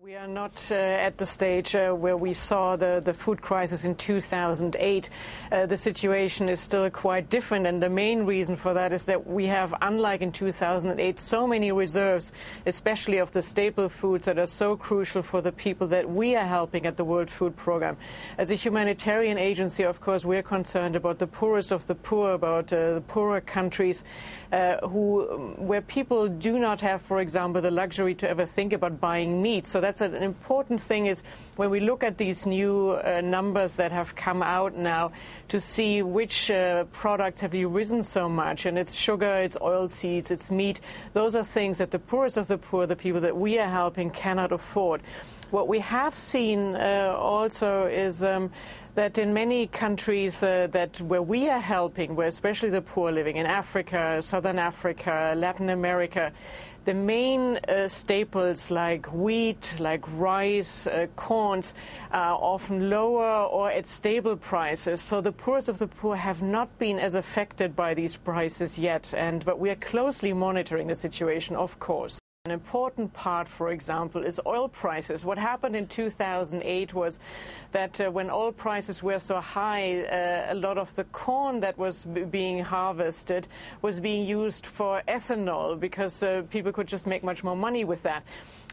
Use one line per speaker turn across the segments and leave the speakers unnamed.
We are not at the stage where we saw the food crisis in 2008. The situation is still quite different, and the main reason for that is that we have, unlike in 2008, so many reserves, especially of the staple foods that are so crucial for the people that we are helping at the World Food Programme. As a humanitarian agency, of course, we're concerned about the poorest of the poor, about the poorer countries where people do not have, for example, the luxury to ever think about buying meat. So that's an important thing, is when we look at these new numbers that have come out now, to see which products have risen so much. And it's sugar, it's oilseeds, it's meat. Those are things that the poorest of the poor, the people that we are helping, cannot afford. What we have seen also is that in many countries where we are helping, where especially the poor living, in Africa, Southern Africa, Latin America, the main staples like wheat, like rice, corns are often lower or at stable prices. So the poorest of the poor have not been as affected by these prices yet. But we are closely monitoring the situation, of course. An important part, for example, is oil prices. What happened in 2008 was that when oil prices were so high, a lot of the corn that was being harvested was being used for ethanol, because people could just make much more money with that.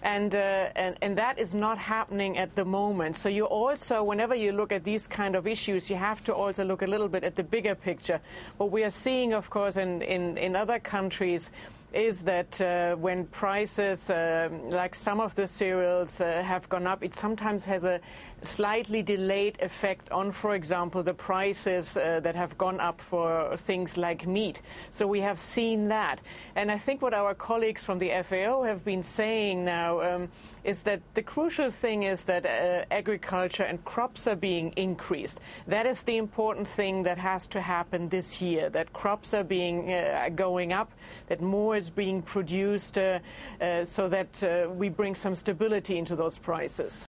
And that is not happening at the moment. So you also, whenever you look at these kind of issues, you have to also look a little bit at the bigger picture. What we are seeing, of course, in other countries is that when prices, like some of the cereals, have gone up, it sometimes has a slightly delayed effect on, for example, the prices that have gone up for things like meat. So we have seen that. And I think what our colleagues from the FAO have been saying now is that the crucial thing is that agriculture and crops are being increased. That is the important thing that has to happen this year, that crops are going up, that more is being produced so that we bring some stability into those prices.